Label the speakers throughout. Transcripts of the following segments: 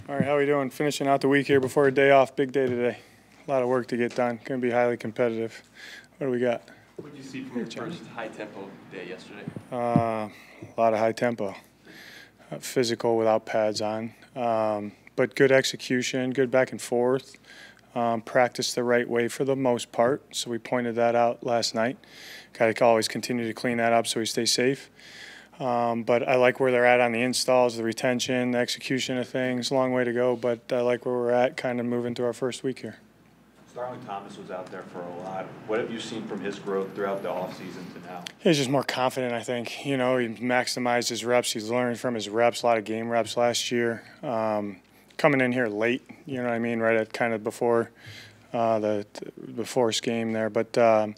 Speaker 1: All right, how are we doing? Finishing out the week here before a day off. Big day today. A lot of work to get done. Going to be highly competitive. What do we got?
Speaker 2: What did you see from your first high-tempo day yesterday?
Speaker 1: A lot of high tempo. Physical without pads on. But good execution, good back and forth. Practiced the right way for the most part. So we pointed that out last night. Got to always continue to clean that up so we stay safe. But I like where they're at on the installs, the retention, the execution of things. Long way to go, but I like where we're at kind of moving to our first week here.
Speaker 3: Starling Thomas was out there for a lot. What have you seen from his growth throughout the offseason to now?
Speaker 1: He's just more confident, I think. You know, he maximized his reps. He's learning from his reps, a lot of game reps last year. Coming in here late, you know what I mean, right at kind of before the forced game there. But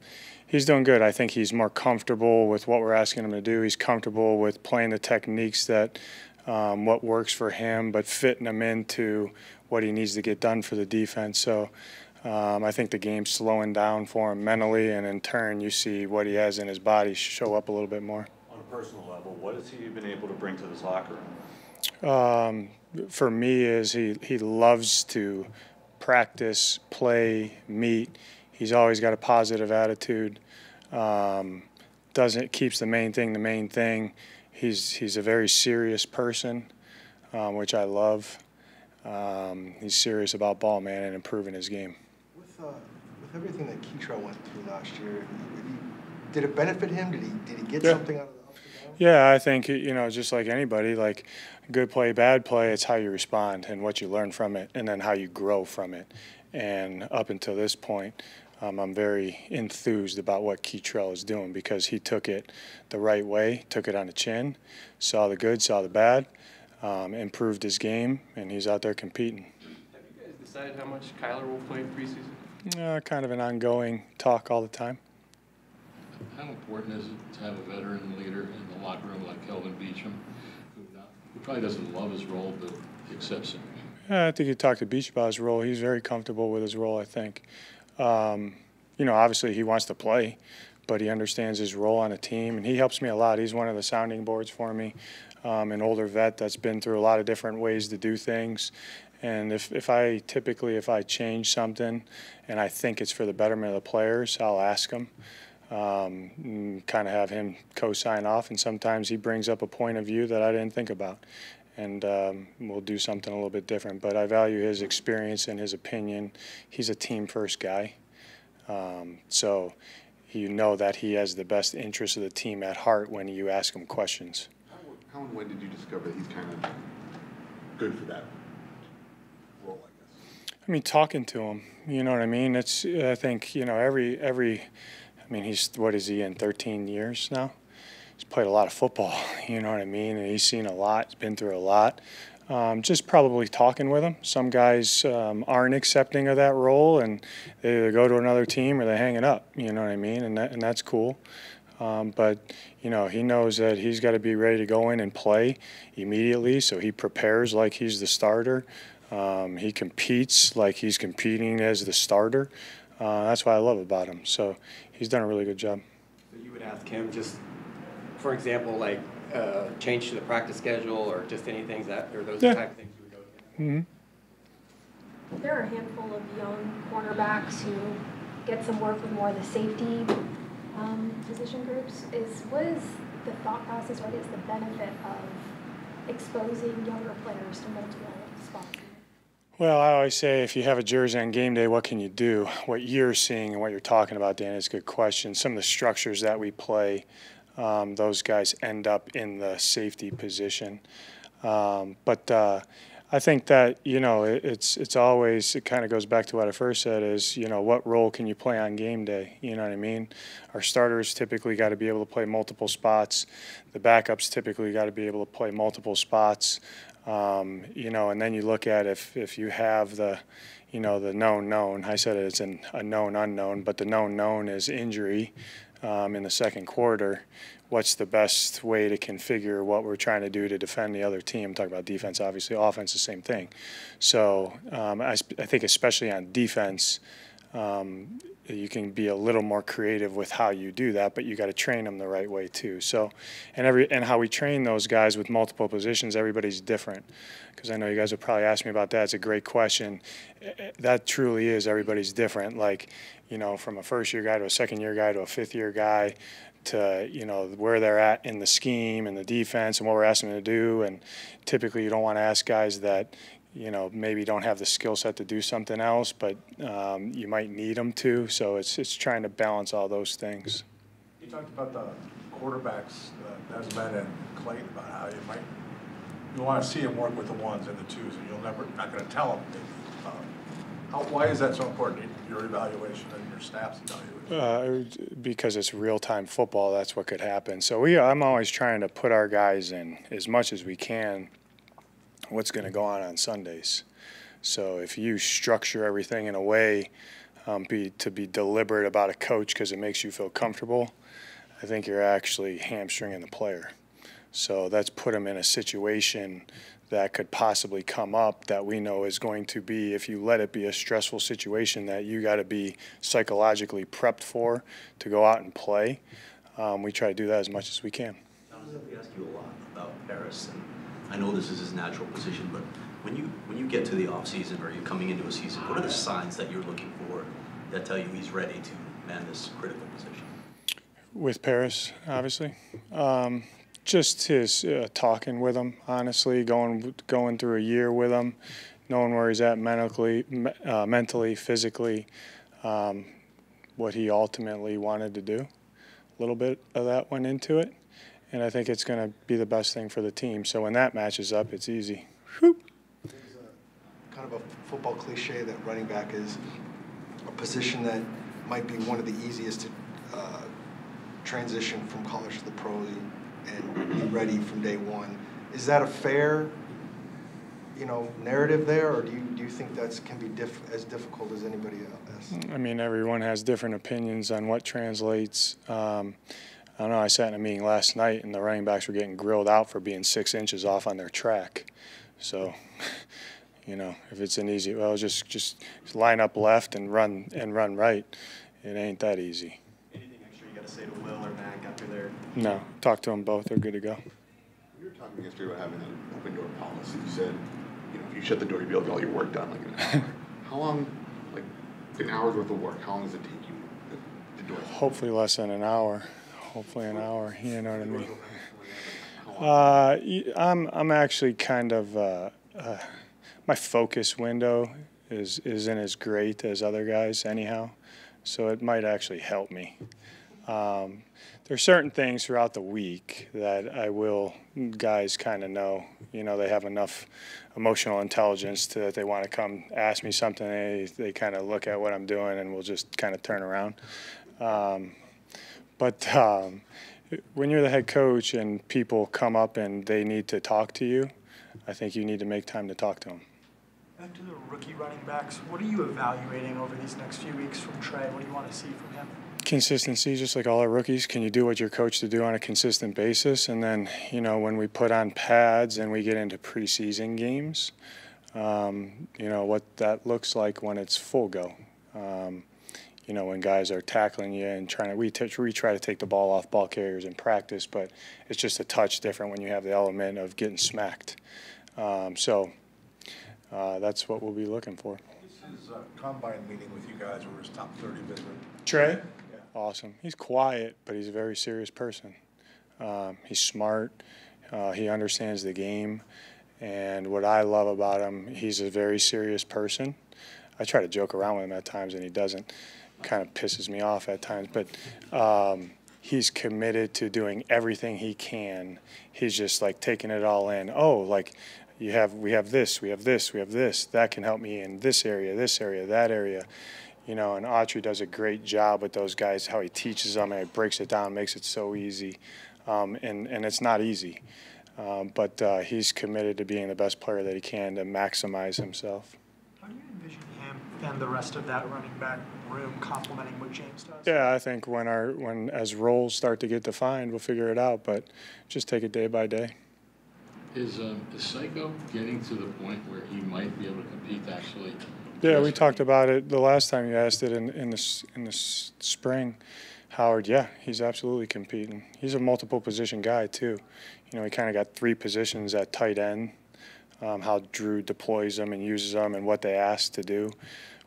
Speaker 1: he's doing good. I think he's more comfortable with what we're asking him to do. He's comfortable with playing the techniques that what works for him, but fitting him into what he needs to get done for the defense. So I think the game's slowing down for him mentally, and in turn you see what he has in his body show up a little bit more.
Speaker 3: On a personal level, what has he been able to bring to this locker
Speaker 1: room? For me is he loves to practice, play, meet. He's always got a positive attitude. Keeps the main thing the main thing. He's a very serious person, which I love. He's serious about ball, man, and improving his game.
Speaker 4: With everything that Keytrell went through last year, did it benefit him? Did he get something out of the ups and downs?
Speaker 1: Yeah, I think, you know, just like anybody, like good play, bad play, it's how you respond and what you learn from it, and then how you grow from it. And up until this point, I'm very enthused about what Keytrell is doing, because he took it the right way, took it on the chin, saw the good, saw the bad, improved his game, and he's out there competing.
Speaker 2: Have you guys decided how much Kyler will play in preseason?
Speaker 1: Kind of an ongoing talk all the time.
Speaker 5: How important is it to have a veteran leader in the locker room like Kelvin Beachum, who probably doesn't love his role but accepts it?
Speaker 1: Yeah, I think you talked to Beach about his role. He's very comfortable with his role, I think. You know, obviously he wants to play, but he understands his role on a team, and he helps me a lot. He's one of the sounding boards for me, an older vet that's been through a lot of different ways to do things. And if I change something and I think it's for the betterment of the players, I'll ask him, kind of have him co-sign off, and sometimes he brings up a point of view that I didn't think about. And we'll do something a little bit different. But I value his experience and his opinion. He's a team-first guy. So you know that he has the best interest of the team at heart when you ask him questions.
Speaker 6: How and when did you discover that he's kind of good for that role, I guess?
Speaker 1: I mean, talking to him, you know what I mean? I think, you know, I mean, what is he in, 13 years now? He's played a lot of football, you know what I mean? And he's seen a lot, he's been through a lot. Just probably talking with him. Some guys aren't accepting of that role, and they either go to another team or they hang it up, you know what I mean? And that's cool. But, you know, he knows that he's got to be ready to go in and play immediately, so he prepares like he's the starter. He competes like he's competing as the starter. That's what I love about him. So he's done a really good job.
Speaker 7: So you would ask him just, for example, like change to the practice schedule or just anything or those type of things you would go to him?
Speaker 1: Mm-hmm.
Speaker 8: There are a handful of young cornerbacks who get some work with more of the safety position groups. What is the thought process? What is the benefit of exposing younger players to multiple spots?
Speaker 1: Well, I always say if you have a jersey on game day, what can you do? What you're seeing and what you're talking about, Dan, is a good question. Some of the structures that we play, those guys end up in the safety position. But I think that, you know, it kind of goes back to what I first said is, you know, what role can you play on game day? You know what I mean? Our starters typically got to be able to play multiple spots. The backups typically got to be able to play multiple spots. You know, and then you look at if you have the, you know, the known. I said it's a known unknown, but the known is injury in the second quarter. What's the best way to configure what we're trying to do to defend the other team? I'm talking about defense, obviously. Offense, the same thing. So I think especially on defense, You can be a little more creative with how you do that, but you got to train them the right way too. So, and how we train those guys with multiple positions, everybody's different. Because I know you guys will probably ask me about that. It's a great question. That truly is, everybody's different. Like, you know, from a first-year guy to a second-year guy to a fifth-year guy, to, you know, where they're at in the scheme and the defense and what we're asking them to do. And typically, you don't want to ask guys that, you know, maybe don't have the skill set to do something else, but you might need them to. So it's trying to balance all those things.
Speaker 9: You talked about the quarterbacks, Nesbitt and Clayton, about how you want to see them work with the ones and the twos, and you're not going to tell them. Why is that so important in your evaluation and your staff's evaluation?
Speaker 1: Because it's real-time football, that's what could happen. So I'm always trying to put our guys in as much as we can what's going to go on Sundays. So if you structure everything in a way to be deliberate about a coach because it makes you feel comfortable, I think you're actually hamstringing the player. So that's put them in a situation that could possibly come up that we know is going to be, if you let it be a stressful situation that you got to be psychologically prepped for to go out and play. We try to do that as much as we can.
Speaker 10: Jonathan, we ask you a lot about Paris, and I know this is his natural position, but when you get to the off season or you're coming into a season, what are the signs that you're looking for that tell you he's ready to man this critical position?
Speaker 1: With Paris, obviously. Just his talking with him, honestly, going through a year with him, knowing where he's at mentally, physically, what he ultimately wanted to do. A little bit of that went into it, and I think it's going to be the best thing for the team. So when that matches up, it's easy. Whew.
Speaker 4: There's kind of a football cliche that running back is a position that might be one of the easiest to transition from college to the pros and be ready from day one. Is that a fair, narrative there, or do you think that can be as difficult as anybody else?
Speaker 1: I mean, everyone has different opinions on what translates. I don't know, I sat in a meeting last night and the running backs were getting grilled out for being 6 inches off on their track. So, if it's an easy, well, just line up left and run right. It ain't that easy.
Speaker 10: Anything extra you got to say to Will or Mac after their?
Speaker 1: No, talk to them both. They're good to go.
Speaker 6: We were talking yesterday about having an open door policy. You said, if you shut the door, you'll be able to get all your work done like in an hour. How long, like an hour's worth of work, how long does it take you to do it?
Speaker 1: Hopefully less than an hour. Hopefully an hour. You know what I mean? I'm actually kind of my focus window isn't as great as other guys anyhow, so it might actually help me. There's certain things throughout the week that guys kind of know. They have enough emotional intelligence that they want to come ask me something. They kind of look at what I'm doing and we'll just kind of turn around. But when you're the head coach and people come up and they need to talk to you, I think you need to make time to talk to them.
Speaker 11: Back to the rookie running backs, what are you evaluating over these next few weeks from Trey? What do you want to see from him? Consistency,
Speaker 1: just like all our rookies. Can you do what you're coached to do on a consistent basis? And then, when we put on pads and we get into preseason games, what that looks like when it's full go. When guys are tackling you and we try to take the ball off ball carriers in practice, but it's just a touch different when you have the element of getting smacked. That's what we'll be looking for.
Speaker 9: This is a combine meeting with you guys or his top 30 visit.
Speaker 1: Trey? Yeah. Awesome. He's quiet, but he's a very serious person. He's smart. He understands the game. And what I love about him, he's a very serious person. I try to joke around with him at times, and he doesn't. Kind of pisses me off at times. But he's committed to doing everything he can. He's just like taking it all in. Oh, like we have this, we have this, we have this. That can help me in this area, that area. And Autry does a great job with those guys, how he teaches them and he breaks it down, makes it so easy. And it's not easy. But he's committed to being the best player that he can to maximize himself.
Speaker 11: How do you envision him and the rest of that running back room complementing what James does?
Speaker 1: Yeah, I think as roles start to get defined, we'll figure it out. But just take it day by day.
Speaker 5: Is Psycho getting to the point where he might be able to compete actually?
Speaker 1: Yeah, we talked about it the last time you asked it in the spring. Howard, yeah, he's absolutely competing. He's a multiple position guy too. You know, he kind of got 3 positions at tight end. How Drew deploys them and uses them, and what they're asked to do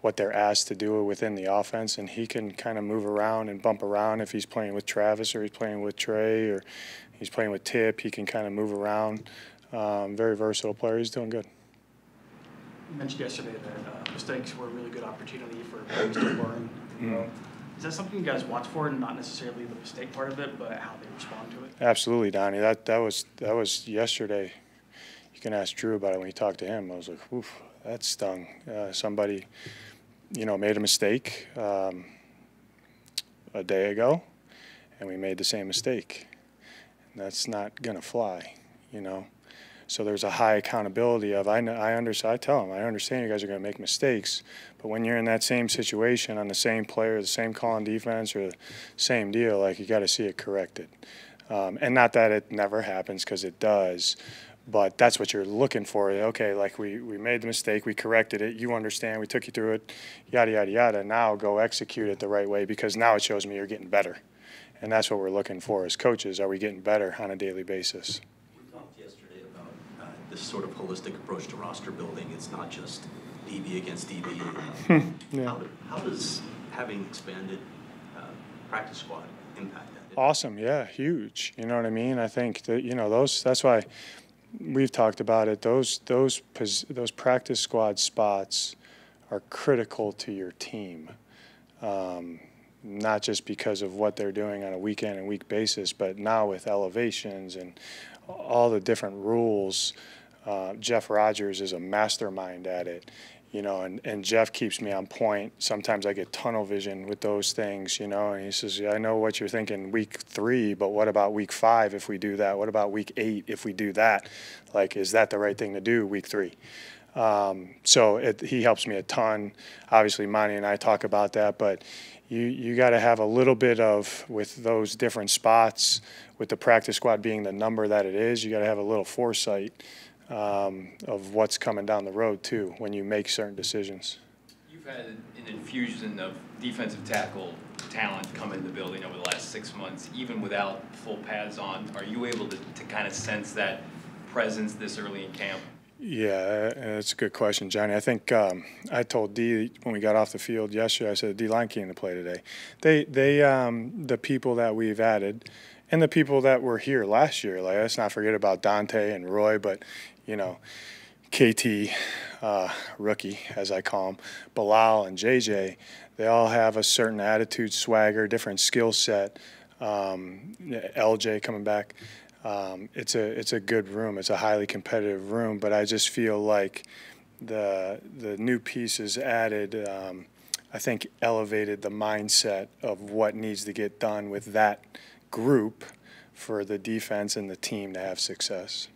Speaker 1: within the offense, and he can kind of move around and bump around if he's playing with Travis or he's playing with Trey or he's playing with Tip. He can kind of move around. Very versatile player. He's doing good.
Speaker 11: You mentioned yesterday that mistakes were a really good opportunity for players to learn. Is that something you guys watch for, and not necessarily the mistake part of it, but how they respond to it?
Speaker 1: Absolutely, Donnie. That was yesterday. You can ask Drew about it when you talked to him. I was like, oof, that stung. Somebody, you know, made a mistake a day ago, and we made the same mistake. And that's not gonna fly, you know. So there's a high accountability of, I tell them, I understand you guys are going to make mistakes, but when you're in that same situation on the same player, the same call on defense, or the same deal, like, you got to see it corrected. And not that it never happens, because it does, but that's what you're looking for. Okay, like, we made the mistake, we corrected it, you understand, we took you through it, yada, yada, yada. Now go execute it the right way, because now it shows me you're getting better. And that's what we're looking for as coaches. Are we getting better on a daily basis?
Speaker 10: This sort of holistic approach to roster building. It's not just DB against DB.
Speaker 1: Yeah.
Speaker 10: How does having expanded practice squad impact that?
Speaker 1: Awesome, yeah, huge. You know what I mean? I think that, you know, that's why we've talked about it. Those practice squad spots are critical to your team. Not just because of what they're doing on a week-in and week basis, but now with elevations and all the different rules. Jeff Rogers is a mastermind at it, you know, and Jeff keeps me on point. Sometimes I get tunnel vision with those things, you know, and he says, yeah, I know what you're thinking week 3, but what about week 5 if we do that? What about week 8 if we do that? Like, is that the right thing to do week 3? So he helps me a ton. Obviously, Monty and I talk about that, but you got to have a little bit of, with those different spots, with the practice squad being the number that it is, you got to have a little foresight of what's coming down the road too when you make certain decisions.
Speaker 12: You've had an infusion of defensive tackle talent come in the building over the last 6 months, even without full pads on. Are you able to kind of sense that presence this early in camp?
Speaker 1: Yeah, that's a good question, Johnny. I think I told D when we got off the field yesterday, I said, D-line came to play today. The people that we've added and the people that were here last year, like, let's not forget about Dante and Roy, but, you know, KT, rookie, as I call him, Bilal and JJ, they all have a certain attitude, swagger, different skill set. LJ coming back. It's a good room. It's a highly competitive room, but I just feel like the new pieces added, I think, elevated the mindset of what needs to get done with that group for the defense and the team to have success.